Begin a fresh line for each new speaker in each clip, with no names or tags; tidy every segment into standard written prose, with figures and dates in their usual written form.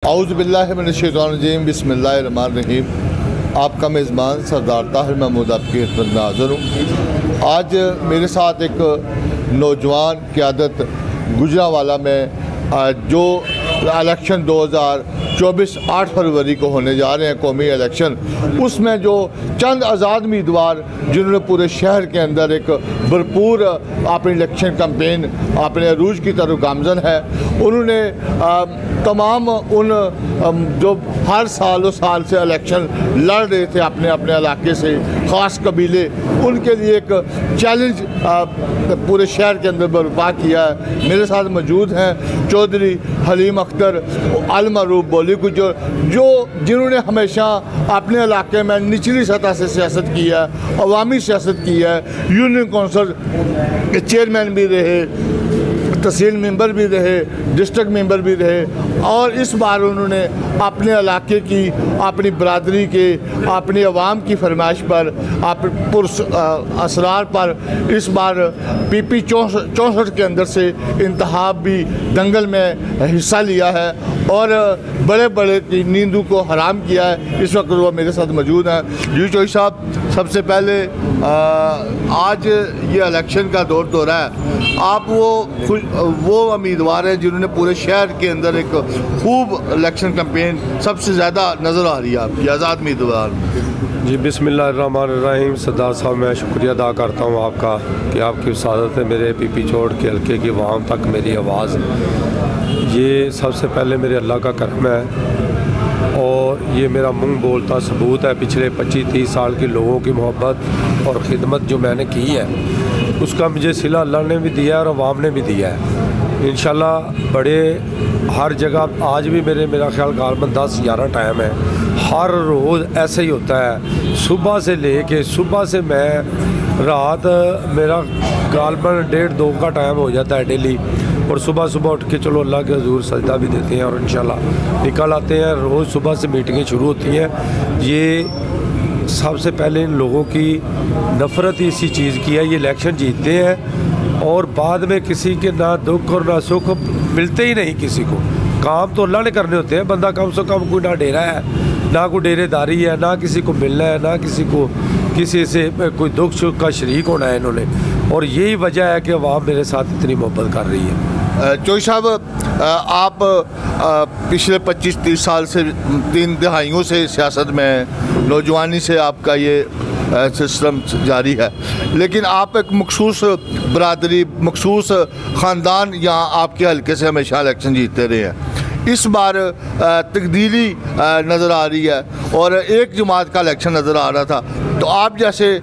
औज़ु बिल्लाहि मिनश्शैतानिर्रजीम बिस्मिल्लाहिर्रहमानिर्रहीम। आपका मेज़बान सरदार ताहिर महमूद आपकी खिदमत में हाज़िर हूँ। आज मेरे साथ एक नौजवान क़यादत गुजरांवाला में जो इलेक्शन 2024 8 फरवरी को होने जा रहे हैं कौमी इलेक्शन, उसमें जो चंद आज़ाद उम्मीदवार जिन्होंने पूरे शहर के अंदर एक भरपूर अपनी इलेक्शन कैंपेन अपने अरूज की तरफ गामजन है, उन्होंने तमाम उन जो हर साल से इलेक्शन लड़ रहे थे अपने अपने इलाके से, ख़ास कबीले, उनके लिए एक चैलेंज पूरे शहर के अंदर बर्पा किया है। मेरे साथ मौजूद हैं चौधरी हलीम अख्तर, अल मरूफ बोली गुजर, जिन्होंने हमेशा अपने इलाके में निचली सतह से सियासत की है, अवामी सियासत की है, यूनियन कौंसिल के चेयरमैन भी रहे, तहसील मेंबर भी रहे, डिस्ट्रिक्ट मेंबर भी रहे, और इस बार उन्होंने अपने इलाके की, अपनी बरादरी के, अपनी आवाम की फरमाइश पर, असरार पर इस बार PP 64 के अंदर से इंतखाब भी दंगल में हिस्सा लिया है और बड़े बड़े की नींदों को हराम किया है। इस वक्त वो मेरे साथ मौजूद हैं। जी चौधरी साहब, सबसे पहले आज ये इलेक्शन का दौर तो रहा है, आप वो उम्मीदवार हैं जिन्होंने पूरे शहर के अंदर एक खूब इलेक्शन कैंपेन सबसे ज़्यादा नज़र आ रही है आपकी, आज़ाद उम्मीदवार।
जी बिस्मिल्लाहिर्रहमानिर्रहीम। सरदार साहब, मैं शुक्रिया अदा करता हूँ आपका कि आपकी वसादत है मेरे PP चौड़ के हल्के की आवाम तक मेरी आवाज़। ये सबसे पहले मेरे अल्लाह का करम है और ये मेरा मुंह बोलता सबूत है पिछले 25-30 साल के लोगों की मोहब्बत और ख़िदमत जो मैंने की है, उसका मुझे सिला अल्लाह ने भी दिया है और अवाम ने भी दिया है। इंशाल्लाह बड़े हर जगह आज भी मेरा ख्याल गालबन 10-11 टाइम है, हर रोज़ ऐसा ही होता है। सुबह से लेके सुबह से मैं रात मेरा गालबन 1:30-2 का टाइम हो जाता है डेली, और सुबह उठ के चलो अल्लाह के हजूर सजदा भी देते हैं और इंशाल्लाह निकल आते हैं। रोज़ सुबह से मीटिंगें शुरू होती हैं। ये सबसे पहले इन लोगों की नफ़रत इसी चीज़ की है, ये इलेक्शन जीतते हैं और बाद में किसी के ना दुख और ना सुख मिलते ही नहीं किसी को। काम तो अल्लाह ने करने होते हैं, बंदा कम से कम कोई ना डेरा है, ना कोई डेरेदारी है, ना किसी को मिलना है, ना किसी से कोई दुख सुख का शरीक होना है इन्होंने, और यही वजह है कि अवाम मेरे साथ इतनी मोहब्बत कर रही है।
चौधरी साहब, आप पिछले 25-30 साल से 3 दहाइयों से सियासत में हैं, नौजवानी से आपका ये सिस्टम जारी है, लेकिन आप एक मखसूस बरादरी, मखसूस ख़ानदान यहाँ आपके हल्के से हमेशा इलेक्शन जीतते रहे हैं। इस बार तब्दीली नज़र आ रही है और एक जमात का इलेक्शन नज़र आ रहा था, तो आप जैसे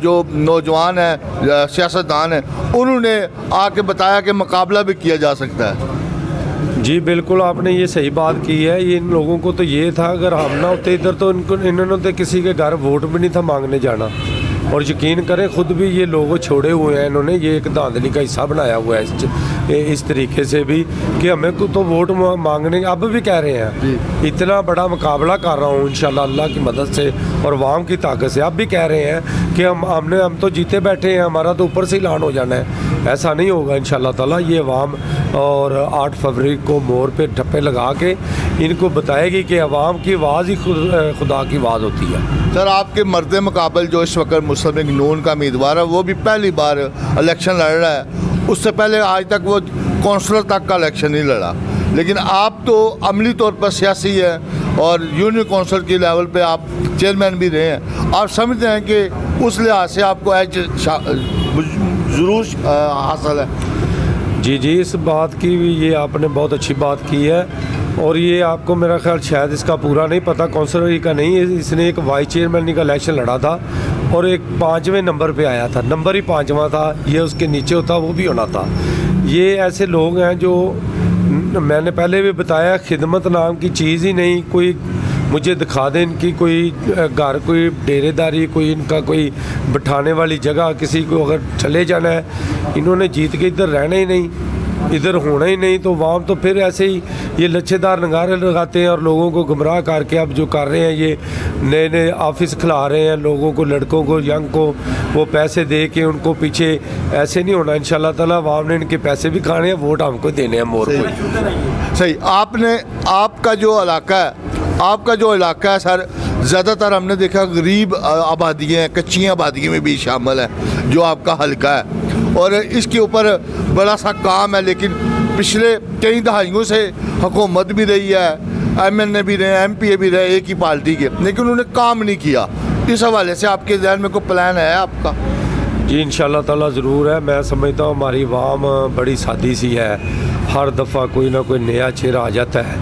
जो नौजवान हैं, सियासतदान हैं, उन्होंने आके बताया कि मुकाबला भी किया जा सकता है।
जी बिल्कुल, आपने ये सही बात की है। ये इन लोगों को तो ये था अगर हम ना होते इधर तो इन्होंने तो किसी के घर वोट भी नहीं था मांगने जाना, और यकीन करें खुद भी ये लोग छोड़े हुए हैं इन्होंने, ये एक धांधली का हिस्सा बनाया हुआ है इस तरीके से भी कि हमें को तो वोट मांगने अब भी कह रहे हैं। इतना बड़ा मुकाबला कर रहा हूँ इंशाल्लाह अल्लाह की मदद से और अवाम की ताकत से। अब भी कह रहे हैं कि हम तो जीते बैठे हैं, हमारा तो ऊपर से ऐलान हो जाना है। ऐसा नहीं होगा इंशाल्लाह ताला। ये अवाम और 8 फरवरी को मोर पे ठप्पे लगा के इनको बताएगी कि अवाम की आवाज़ ही खुदा की आवाज़ होती है।
सर, आपके मर्द मुकाबल जो इस वक्त मुस्लिम लीग नून का उम्मीदवार है, वो भी पहली बार इलेक्शन लड़ रहा है। उससे पहले आज तक वो कौंसलर तक का इलेक्शन नहीं लड़ा, लेकिन आप तो अमली तौर पर सियासी हैं और यूनियन कौंसिल के लेवल पे आप चेयरमैन भी रहे हैं। आप समझते हैं कि उस लिहाज से आपको ज़रूर हासिल है?
जी, इस बात की ये आपने बहुत अच्छी बात की है, और ये आपको मेरा ख्याल शायद इसका पूरा नहीं पता, कौंसलर का नहीं, इसने एक वाइस चेयरमैन का इलेक्शन लड़ा था और एक 5वें नंबर पे आया था, नंबर ही 5वां था, ये उसके नीचे होता वो भी होना था। ये ऐसे लोग हैं जो मैंने पहले भी बताया, खिदमत नाम की चीज़ ही नहीं, कोई मुझे दिखा दें इनकी कोई घर, कोई डेरेदारी, कोई इनका कोई बिठाने वाली जगह, किसी को अगर चले जाना है, इन्होंने जीत के इधर रहना ही नहीं। इधर होना ही नहीं, तो वहाँ तो फिर ऐसे ही ये लच्छेदार नगारे लगाते हैं और लोगों को गुमराह करके अब जो कर रहे हैं, ये नए नए ऑफिस खिला रहे हैं लोगों को, लड़कों को, यंग को, वो पैसे दे के उनको पीछे। ऐसे नहीं होना इंशाल्लाह ताला। अवाम ने इनके पैसे भी खाने हैं, वोट हमको देने हैं मोर को।
सही। आपका जो इलाका है सर, ज़्यादातर हमने देखा गरीब आबादियाँ, कच्ची आबादियों में भी शामिल है जो आपका हल्का है, और इसके ऊपर बड़ा सा काम है। लेकिन पिछले कई दहाइयों से हुकूमत भी रही है, MNA भी रहे, MPA भी रहे एक ही पार्टी के, लेकिन उन्होंने काम नहीं किया। इस हवाले से आपके ज़हन में कोई प्लान है आपका?
जी इंशाल्लाह ताला ज़रूर है। मैं समझता हूँ हमारी आवाम बड़ी सादी सी है, हर दफ़ा कोई ना कोई नया चेहरा आ जाता है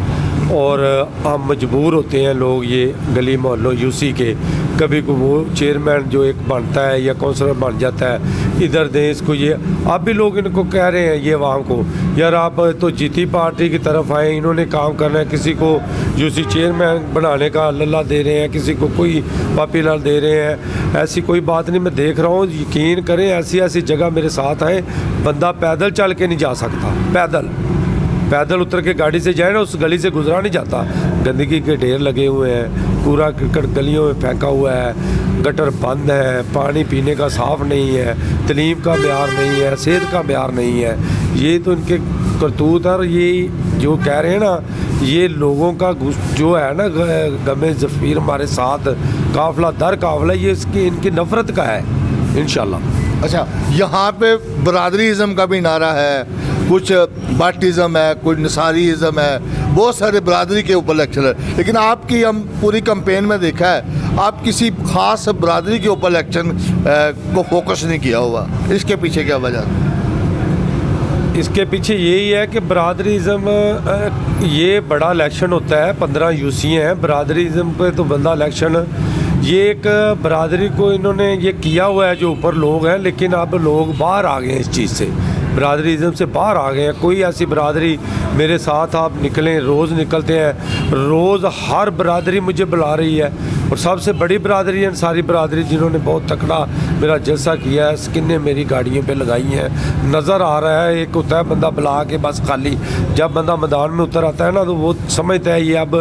और हम मजबूर होते हैं लोग, ये गली मोहल्लों यूसी के, कभी को वो चेयरमैन जो एक बनता है या काउंसलर बन जाता है, इधर दें इसको। ये अब भी लोग इनको कह रहे हैं, ये आवाम को, यार आप तो जीती पार्टी की तरफ आए, इन्होंने काम करना है। किसी को यूसी चेयरमैन बनाने का लल्ला दे रहे हैं, किसी को कोई पापी लाल दे रहे हैं। ऐसी कोई बात नहीं, मैं देख रहा हूँ। यकीन करें, ऐसी ऐसी जगह मेरे साथ आए, बंदा पैदल चल के नहीं जा सकता, पैदल उतर के गाड़ी से जाए ना, उस गली से गुजरा नहीं जाता। गंदगी के ढेर लगे हुए हैं, कूड़ा करकट गलियों में फेंका हुआ है, गटर बंद है, पानी पीने का साफ़ नहीं है, तलीम का म्यार नहीं है, सेहत का म्यार नहीं है। ये तो इनके करतूत है। और ये जो कह रहे हैं ना, ये लोगों का जो है ना गमे ज़फ़ीर हमारे साथ काफ़िला दर काफ़िला, ये इसकी इनकी नफ़रत का है इंशाल्लाह।
अच्छा, यहाँ पे बरादरीज़म का भी नारा है, कुछ बाटिज़म है, कुछ नसारीज़म है, बहुत सारे बरादरी के ऊपर लेक्चर है। लेकिन आपकी हम पूरी कैंपेन में देखा है, आप किसी ख़ास बरादरी के ऊपर इलेक्शन को फोकस नहीं किया हुआ। इसके पीछे क्या वजह?
इसके पीछे यही है कि बरादरीज़म, ये बड़ा इलेक्शन होता है, 15 यूसी हैं बरादरीज़म पे, तो बंदा इलेक्शन, ये एक बरादरी को इन्होंने ये किया हुआ है जो ऊपर लोग हैं, लेकिन अब लोग बाहर आ गए हैं इस चीज़ से, बरादरीज़म से बाहर आ गए हैं। कोई ऐसी बरादरी मेरे साथ आप निकलें, रोज़ निकलते हैं, रोज़ हर बरादरी मुझे बुला रही है। और सबसे बड़ी बरादरी है अंसारी बरादरी, जिन्होंने बहुत तकड़ा मेरा जलसा किया है, स्किनें मेरी गाड़ियों पे लगाई हैं, नज़र आ रहा है। एक होता है बंदा बुला के बस खाली, जब बंदा मैदान में उतर आता है ना, तो वो समझता है ये अब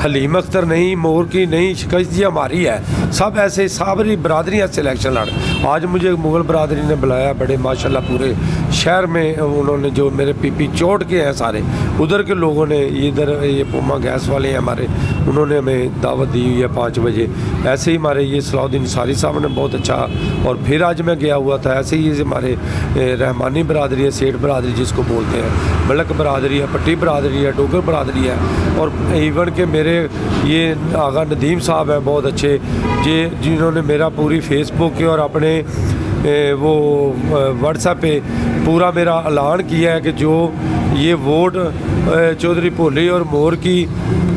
हलीम अख्तर नहीं, मोर की नहीं, शिकस्त जी हमारी है। सब ऐसे सारी बरादरियाँ सिलेक्शन लड़। आज मुझे मुग़ल बरादरी ने बुलाया, बड़े माशाल्लाह पूरे शहर में उन्होंने, जो मेरे पीपी चोट के हैं सारे, उधर के लोगों ने, इधर ये पुमा गैस वाले हैं हमारे, उन्होंने हमें दावत दी हुई है 5 बजे। ऐसे ही हमारे ये सलाउद्दीन सारी साहब ने बहुत अच्छा, और फिर आज मैं गया हुआ था। ऐसे ही हमारे रहमानी बरादरी है, सेठ बरादरी जिसको बोलते हैं, मलक बरादरी है, पट्टी बरादरी है, डोगर बरादरी है, और इवन के मेरे ये आगा नदीम साहब हैं बहुत अच्छे, जिन्होंने मेरा पूरी फेसबुक के और अपने वो व्हाट्सएप पे पूरा मेरा ऐलान किया है कि जो ये वोट चौधरी भोली और मोर की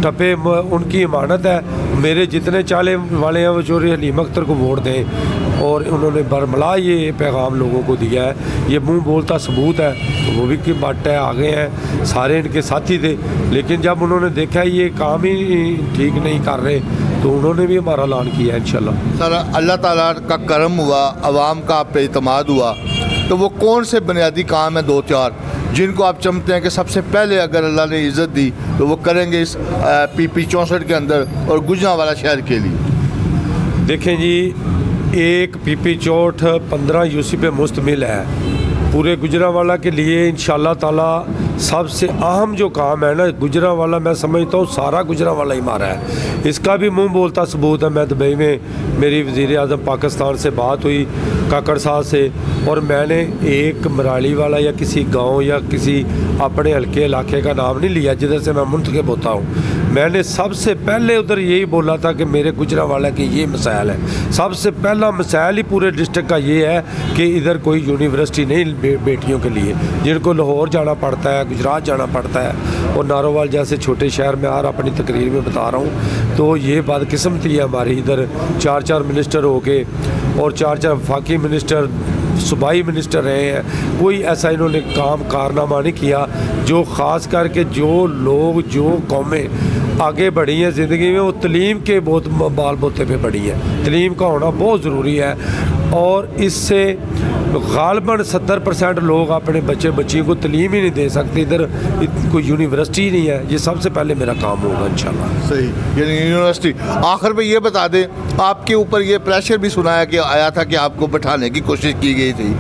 टपे उनकी इमानत है, मेरे जितने चाले वाले हैं वो चौधरी हलीम अख्तर को वोट दें। और उन्होंने बरमला ये पैगाम लोगों को दिया है, ये मुंह बोलता सबूत है। वो भी की बात है, आ गए हैं, सारे इनके साथी थे, लेकिन जब उन्होंने देखा ये काम ही ठीक नहीं कर रहे, तो उन्होंने भी हमारा ऐलान किया है इंशाल्लाह।
सर, अल्लाह ताला का करम हुआ, आवाम का आप पे इत्मीनान हुआ, तो वो कौन से बुनियादी काम है 2-4 जिनको आप चमते हैं कि सबसे पहले अगर अल्लाह ने इज़्ज़त दी तो वो करेंगे इस PP 64 के अंदर और गुजरांवाला शहर के लिए?
देखें जी, एक PP 64 15 यूसी पे मुश्तमिल है। पूरे गुजरांवाला के लिए इंशाल्लाह ताला सबसे अहम जो काम है ना, गुजरांवाला मैं समझता हूँ सारा गुजरांवाला ही मारा है। इसका भी मुंह बोलता सबूत है। मैं दुबई में मेरी वज़ीर आज़म पाकिस्तान से बात हुई काकड़ साहब से, और मैंने एक मराली वाला या किसी गांव या किसी अपने हल्के इलाके का नाम नहीं लिया जिधर से मैं मुंतखब होता हूँ। मैंने सबसे पहले उधर यही बोला था कि मेरे गुजरांवाला की ये मसाइल है। सबसे पहला मसाइल ही पूरे डिस्ट्रिक्ट का ये है कि इधर कोई यूनिवर्सिटी नहीं बेटियों के लिए, जिनको लाहौर जाना पड़ता है, गुजरात जाना पड़ता है, और नारोवाल जैसे छोटे शहर में आ अपनी तकरीर में बता रहा हूँ। तो ये बदकिस्मती है हमारी, इधर 4-4 मिनिस्टर हो के और 4-4 वफाकी मिनिस्टर, सूबाई मिनिस्टर रहे हैं, कोई ऐसा इन्होंने काम कारनामा नहीं किया जो ख़ास करके जो लोग, जो कौमें आगे बढ़ी हैं ज़िंदगी में, वो तलीम के बहुत बाल बोते पे बढ़ी हैं। तलीम का होना बहुत ज़रूरी है। और इससे गालबन 70% लोग अपने बच्चियों को तलीम ही नहीं दे सकते। इधर कोई यूनिवर्सिटी नहीं है। ये सबसे पहले मेरा काम होगा इंशाल्लाह।
सही, यानी यूनिवर्सिटी। आखिर में ये बता दें, आपके ऊपर ये प्रेशर भी सुनाया कि आया था कि आपको बैठाने की कोशिश की गई थी,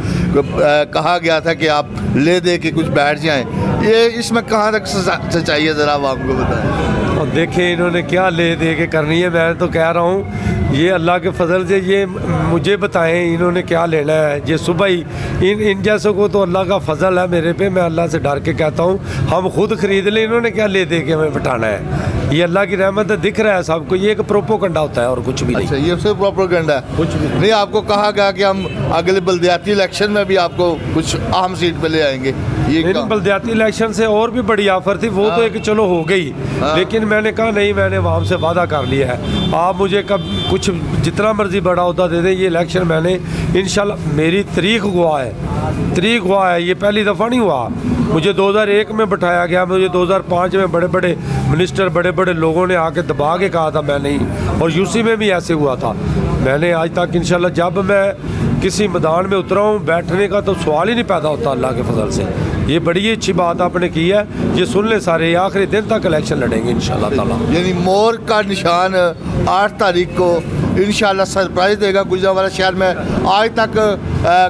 कहा गया था कि आप ले दे के कुछ बैठ जाएं। ये इसमें कहाँ तक सच्चाई है, ज़रा आप आपको बताएं।
और देखें इन्होंने क्या ले दे के करनी है। मैं तो कह रहा हूँ ये अल्लाह के फजल से, ये मुझे बताएं इन्होंने क्या लेना है। ये सुबह ही इन जैसों को तो अल्लाह का फजल है मेरे पे। मैं अल्लाह से डर के कहता हूँ हम खुद खरीद लें, इन्होंने क्या ले दे के हमें बिठाना है। ये अल्लाह की रहमत है, दिख रहा है सबको। ये एक प्रोपोगंडा होता है और कुछ भी नहीं।
अच्छा, ये सिर्फ प्रोपोगंडा है, कुछ भी नहीं। आपको कहा गया कि हम अगले बल्दियाती इलेक्शन में भी आपको कुछ अहम सीट पे ले आएंगे। ये
बल्दियाती इलेक्शन से और भी बड़ी ऑफर थी, वो तो एक चलो हो गई, लेकिन मैंने कहा नहीं, मैंने वहाँ से वादा कर लिया है। आप मुझे कब कुछ जितना मर्जी बड़ा होता दे दे, ये इलेक्शन मैंने इंशाल्लाह, मेरी तारीख हुआ है, ये पहली दफ़ा नहीं हुआ। मुझे 2001 में बैठाया गया, मुझे 2005 में बड़े बड़े मिनिस्टर, बड़े बड़े लोगों ने आके दबा के कहा था मैं नहीं, और यूसी में भी ऐसे हुआ था। मैंने आज तक इंशाल्लाह जब मैं किसी मैदान में उतरा हूँ, बैठने का तो सवाल ही नहीं पैदा होता अल्लाह के फजल से। ये बड़ी अच्छी बात आपने की है, ये सुन ले सारे। आखिरी दिन तक इलेक्शन लड़ेंगे इंशाल्लाह ताला।
यानी मोर का निशान 8 तारीख को इंशाल्लाह सरप्राइज देगा। गुजरांवाला शहर में आज तक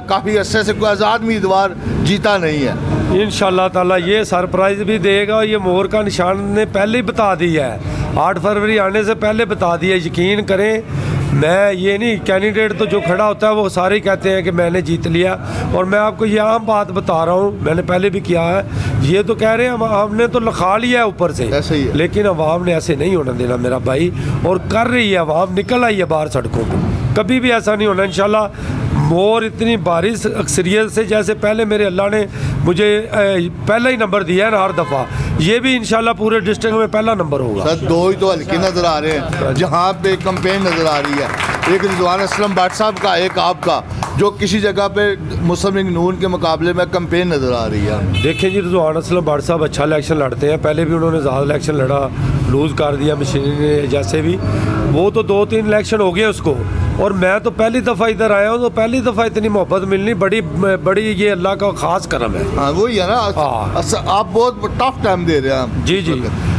काफ़ी अरसे से कोई आज़ाद उम्मीदवार जीता नहीं है।
इंशाल्लाह ताला ये सरप्राइज भी देगा। ये मोर का निशान ने पहले ही बता दिया है, 8 फरवरी आने से पहले बता दिया। यकीन करें, मैं ये नहीं, कैंडिडेट तो जो खड़ा होता है वो सारे ही कहते हैं कि मैंने जीत लिया, और मैं आपको ये आम बात बता रहा हूँ, मैंने पहले भी किया है। ये तो कह रहे हैं हमने तो लिखा लिया है ऊपर से,
ऐसे ही है।
लेकिन अवाम ने ऐसे नहीं होने देना मेरा भाई, और कर रही है अवाम, निकल आई है बाहर सड़कों पर। कभी भी ऐसा नहीं होना इंशाल्लाह। मोर इतनी बारिश अक्सरियत से, जैसे पहले मेरे अल्लाह ने मुझे पहला ही नंबर दिया है ना हर दफ़ा, ये भी इंशाल्लाह पूरे डिस्ट्रिक्ट में पहला नंबर होगा।
सर, 2 ही तो हल्के नज़र आ रहे हैं जहाँ पे कंपेन नज़र आ रही है। एक रिजवान असलम भट्ट साहब का, एक आपका, जो किसी जगह पे मुस्लिम लीग नून के मुकाबले में कंपेन नज़र आ रही है।
देखें जी, रिजवान असलम भट्ट साहब अच्छा इलेक्शन लड़ते हैं। पहले भी उन्होंने ज़्यादा इलेक्शन लड़ा, लूज़ कर दिया मशीनरी ने, जैसे भी वो तो 2-3 इलेक्शन हो गए उसको। और मैं तो पहली दफ़ा इधर आया हूँ, तो पहली दफ़ा इतनी मोहब्बत मिलनी बड़ी ये अल्लाह का ख़ास करम है।
हाँ, वही है ना। आप बहुत टफ टाइम दे रहे हैं।
जी,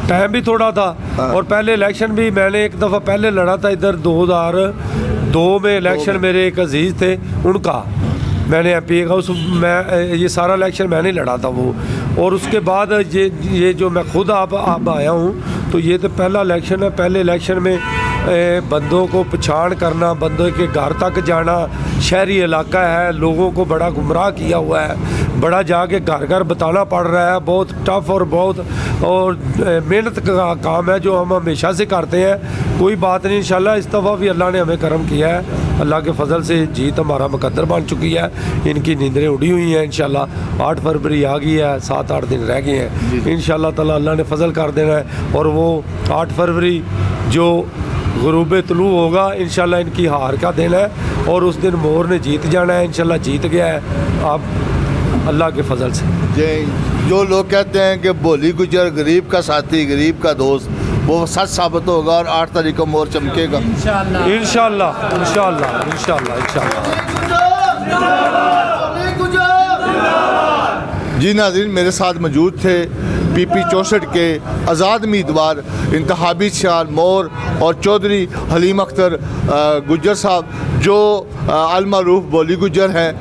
टाइम भी थोड़ा था। और पहले इलेक्शन भी मैंने एक दफ़ा पहले लड़ा था इधर 2002 में इलेक्शन। मेरे एक अजीज़ थे, उनका मैंने MP का मैं ये सारा इलेक्शन मैंने लड़ा था वो। और उसके बाद ये जो मैं खुद आप आया हूँ, तो ये तो पहला इलेक्शन है। पहले इलेक्शन में बंदों को पहचान करना, बंदों के घर तक जाना, शहरी इलाका है, लोगों को बड़ा गुमराह किया हुआ है, बड़ा जाके घर घर बताना पड़ रहा है। बहुत टफ और बहुत मेहनत का काम है जो हम हमेशा से करते हैं। कोई बात नहीं, इंशाल्लाह इस दफ़ा भी अल्लाह ने हमें करम किया है। अल्लाह के फजल से जीत हमारा मुकद्दर बन चुकी है। इनकी नींदें उड़ी हुई हैं इंशाल्लाह। 8 फरवरी आ गई है, 7-8 दिन रह गए हैं। इंशाल्लाह ताला अल्लाह ने फजल कर देना है। और वो 8 फरवरी जो गुरूब तुलू होगा, इंशाल्लाह इनकी हार का दिन है, और उस दिन मोर ने जीत जाना है। इंशाल्लाह जीत गया है आप अल्लाह के फजल से।
जो लोग कहते हैं कि बोली गुजर गरीब का साथी, गरीब का दोस्त, वो सच साबित होगा और 8 तारीख को मोर चमकेगा इंशाल्लाह।
इंशाल्लाह इंशाल्लाह इंशाल्लाह इंशाल्लाह।
जी नाज़रीन, मेरे साथ मौजूद थे PP 64 के आज़ाद उम्मीदवार इंतखाबी शान मोर और चौधरी हलीम अख्तर गुज्जर साहब, जो अलमारूफ बोली गुज्जर हैं।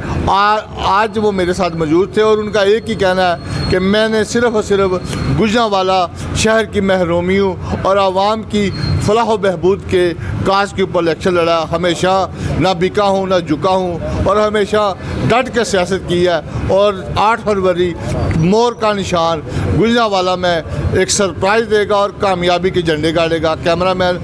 आज वो मेरे साथ मौजूद थे और उनका एक ही कहना है कि मैंने सिर्फ़ और सिर्फ गुजरांवाला शहर की महरूमियों और आवाम की फलाह बहबूद के काज के ऊपर इलेक्शन लड़ा। हमेशा ना बिका हूँ ना झुका हूँ, और हमेशा डट के सियासत की है। और 8 फरवरी मोर का निशान गुजरांवाला में एक सरप्राइज़ देगा और कामयाबी के झंडे गाड़ेगा। कैमरामैन